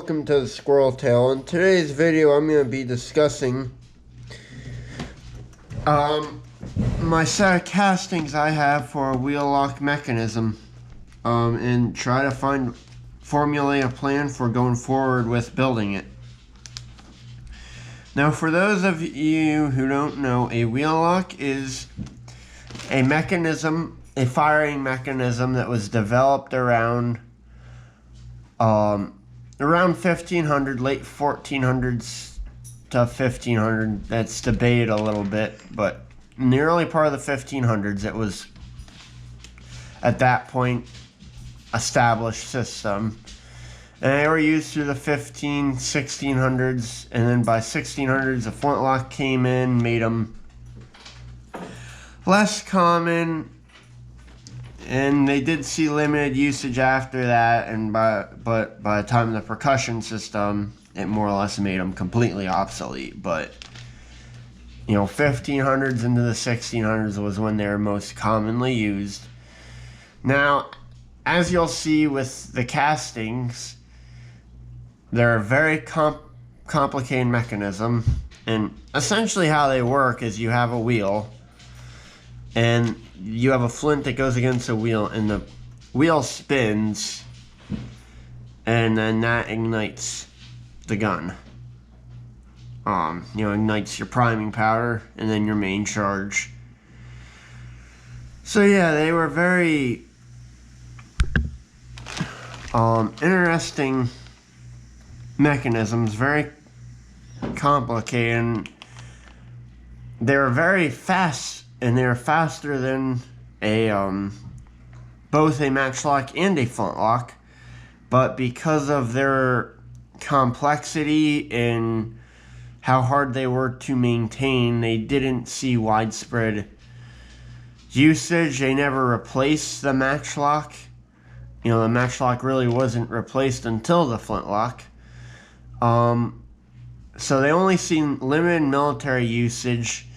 welcome to the Squirrel Tale. In today's video, I'm going to be discussing my set of castings I have for a wheel lock mechanism, and try to formulate a plan for going forward with building it. Now, for those of you who don't know, a wheel lock is a mechanism, a firing mechanism that was developed around 1500, late 1400s to 1500. That's debated a little bit, but in the early part of the 1500s, it was at that point established system. And they were used through the 1600s, and then by 1600s, the flintlock came in, made them less common, and they did see limited usage after that. And but by the time of the percussion system, it more or less made them completely obsolete. But 1500s into the 1600s was when they were most commonly used. Now, as you'll see with the castings, they're a very complicated mechanism, and essentially how they work is you have a wheel, and you have a flint that goes against a wheel, and the wheel spins, and then that ignites the gun. Ignites your priming powder, and then your main charge. So yeah, they were very interesting mechanisms, very complicated, and they were very fast, and they were faster than both a matchlock and a flintlock. But because of their complexity and how hard they were to maintain, they didn't see widespread usage. They never replaced the matchlock. The matchlock really wasn't replaced until the flintlock. So they only seen limited military usage,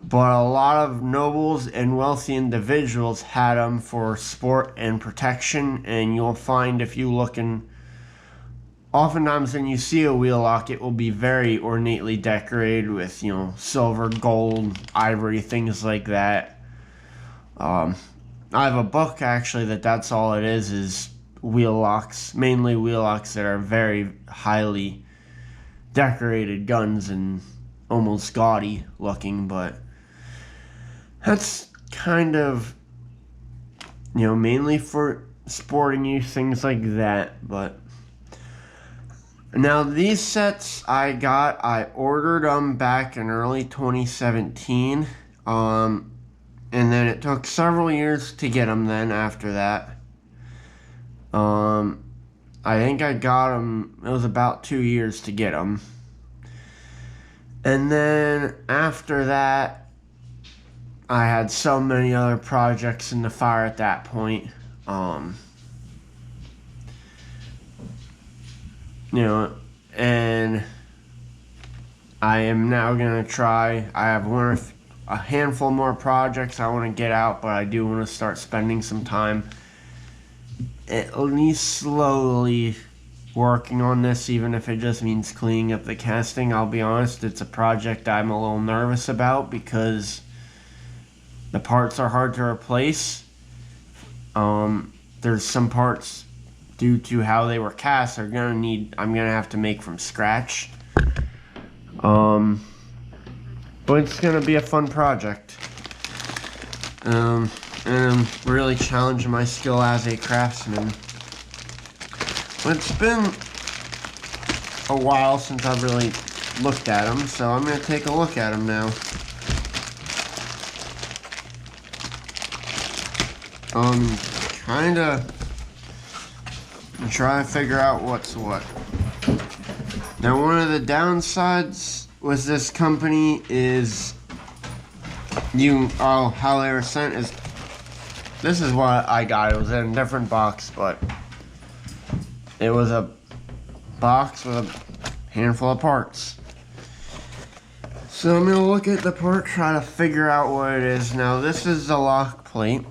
but a lot of nobles and wealthy individuals had them for sport and protection. And you'll find, if you look in, oftentimes when you see a wheel lock, it will be very ornately decorated with, silver, gold, ivory, things like that. I have a book, actually, that's all it is wheel locks, mainly wheel locks that are very highly decorated guns and almost gaudy looking, but that's kind of, mainly for sporting use, things like that. But now these sets I ordered them back in early 2017, and then it took several years to get them then after that. I think I got them, it was about 2 years to get them. And then after that, I had so many other projects in the fire at that point. And I am now going to try, I have a handful more projects I want to get out, but I do want to start spending some time at least slowly working on this, even if it just means cleaning up the casting. I'll be honest, it's a project I'm a little nervous about because the parts are hard to replace. There's some parts, due to how they were cast, I'm gonna have to make from scratch. But it's gonna be a fun project. And I'm really challenging my skill as a craftsman. But it's been a while since I've really looked at them, so I'm going to take a look at them now. Try to figure out what's what. Now, one of the downsides with this company is how they were sent is, this is what I got. It was in a different box, but it was a box with a handful of parts. So I'm going to look at the part, try to figure out what it is. Now, this is the lock plate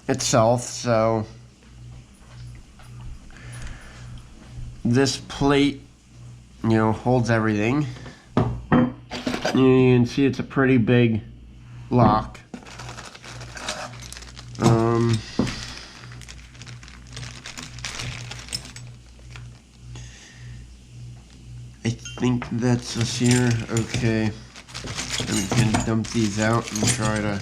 itself, so this plate, holds everything. You can see it's a pretty big lock. I think that's us here. Okay. We can dump these out and try to...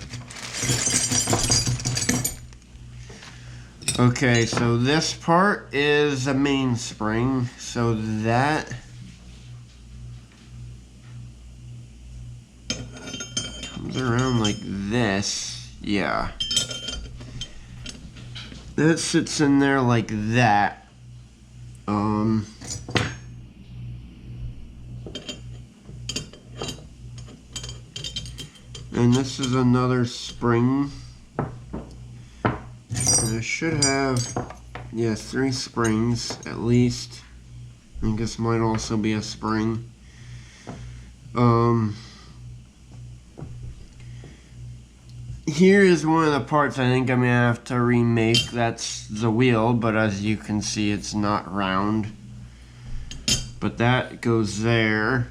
Okay, so this part is a mainspring. So that comes around like this. Yeah. That sits in there like that. And this is another spring. And I should have, 3 springs at least. I think this might also be a spring. Here is one of the parts I think I'm gonna have to remake. That's the wheel, but as you can see, it's not round. But that goes there.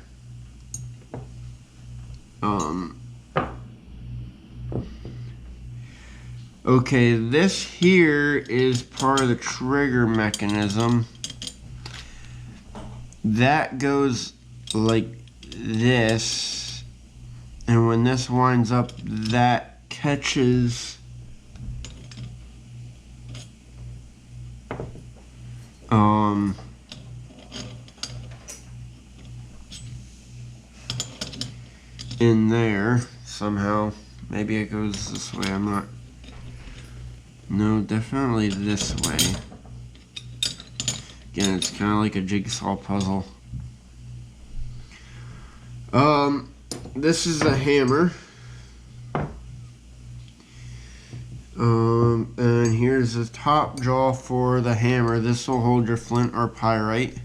Okay, this here is part of the trigger mechanism. That goes like this, and when this winds up, that catches in there somehow. Maybe it goes this way, I'm not... No, definitely this way. Again, it's kind of like a jigsaw puzzle. This is a hammer. And here's the top jaw for the hammer. This will hold your flint or pyrite.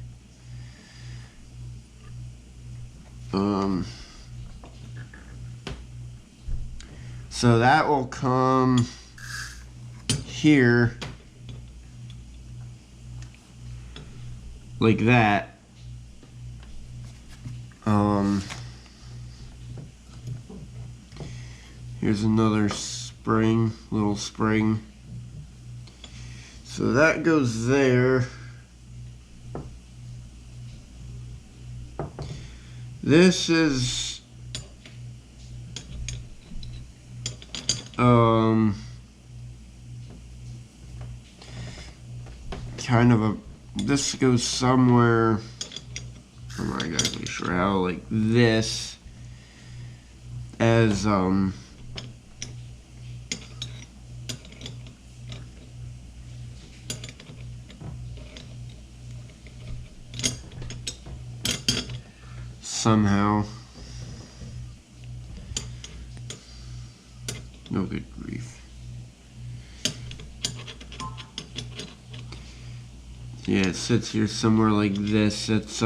So that will come here like that. Here's another spring, little spring. So that goes there. This is kind of a, this goes somewhere, I'm not exactly sure how, like this, as somehow. No good grief. Yeah, it sits here somewhere like this. It's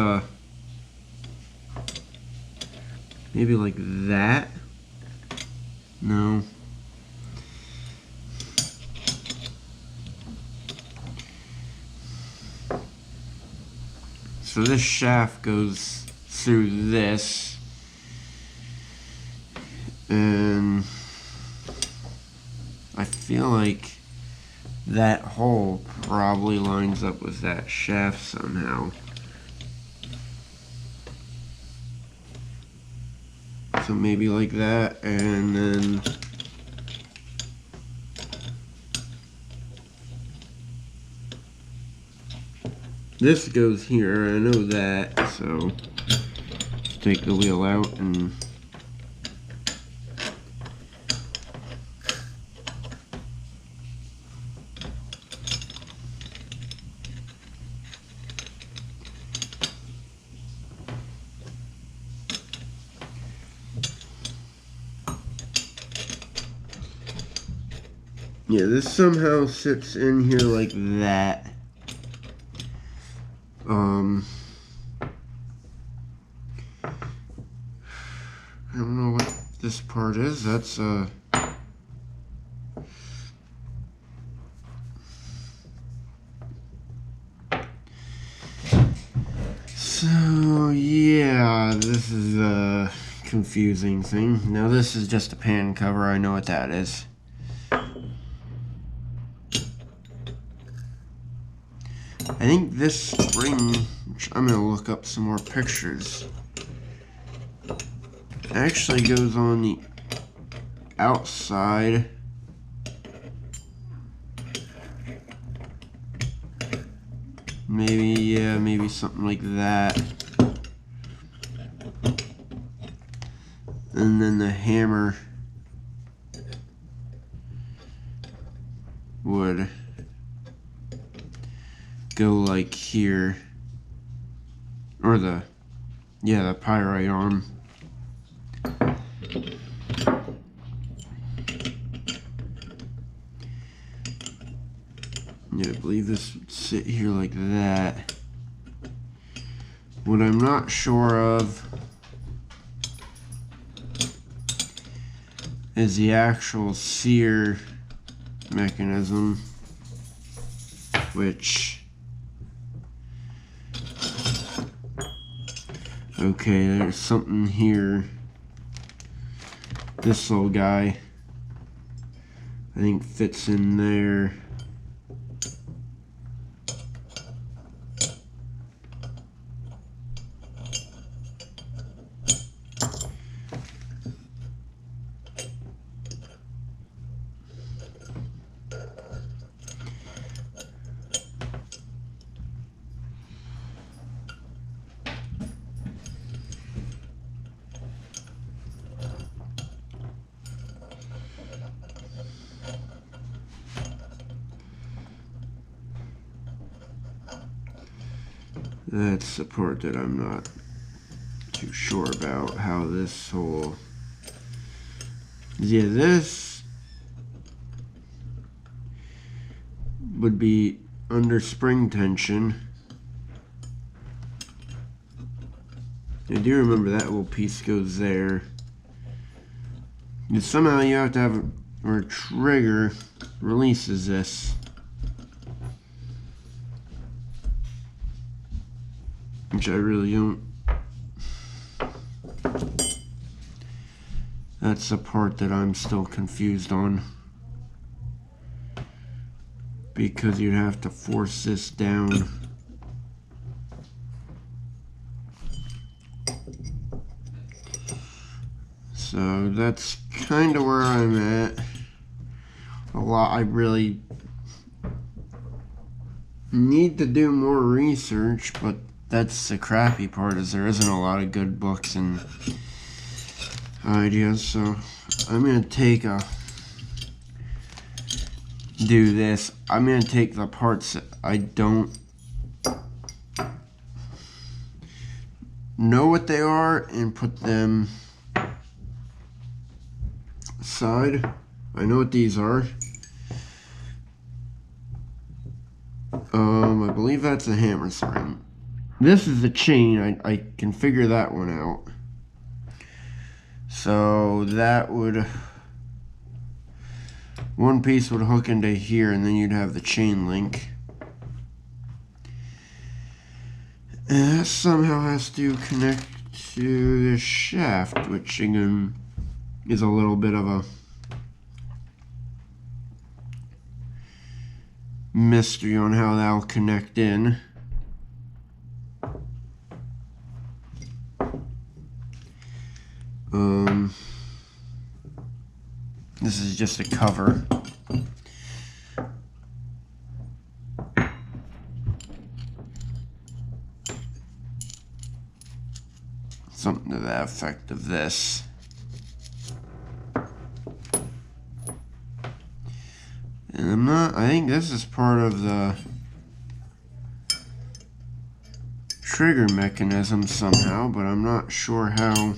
maybe like that. No. So this shaft goes through this, and I feel like that hole probably lines up with that shaft somehow. So maybe like that, and then this goes here. I know that, so just take the wheel out and yeah, this somehow sits in here like that. I don't know what this part is. That's this is a confusing thing. Now this is just a pan cover. I know what that is. I think this spring, which I'm going to look up some more pictures, actually goes on the outside. Maybe, yeah, maybe something like that. And then the hammer would go like here, or the pyrite arm. Yeah, I believe this would sit here like that. What I'm not sure of is the actual sear mechanism, which, okay, there's something here. This little guy, I think, fits in there. That's the part that I'm not too sure about, how this whole... Yeah, this would be under spring tension. I do remember that little piece goes there. And somehow you have to have a trigger releases this. Which I really don't. That's the part that I'm still confused on. Because you'd have to force this down. So that's kind of where I'm at. I really need to do more research, but that's the crappy part, is there isn't a lot of good books and ideas. So I'm going to do this. I'm going to take the parts that I don't know what they are and put them aside. I know what these are. I believe that's a hammer spring. This is the chain. I can figure that one out. So that would... one piece would hook into here, and then you'd have the chain link. And that somehow has to connect to this shaft, which again is a little bit of a mystery on how that'll connect in. This is just a cover. Something to that effect of this. And I think this is part of the trigger mechanism somehow, but I'm not sure how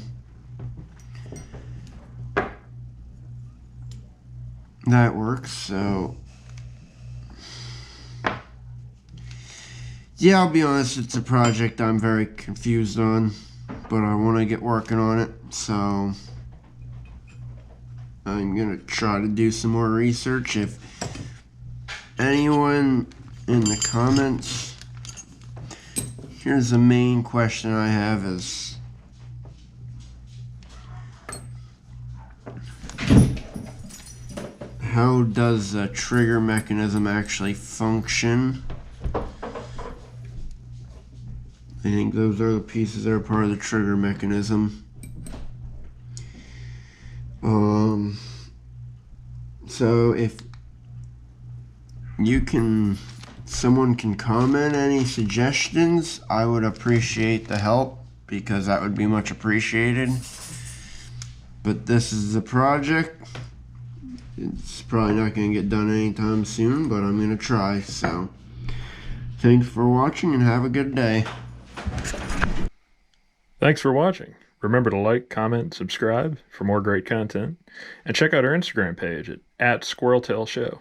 that works. So yeah, I'll be honest, it's a project I'm very confused on, but I want to get working on it, so I'm gonna try to do some more research. If anyone in the comments, here's the main question I have is, how does the trigger mechanism actually function? I think those are the pieces that are part of the trigger mechanism. So if someone can comment any suggestions, I would appreciate the help, because that would be much appreciated. But this is the project. It's probably not going to get done anytime soon, but I'm going to try. So thanks for watching and have a good day. Thanks for watching. Remember to like, comment, subscribe for more great content, and check out our Instagram page at @SquirrelTailShow.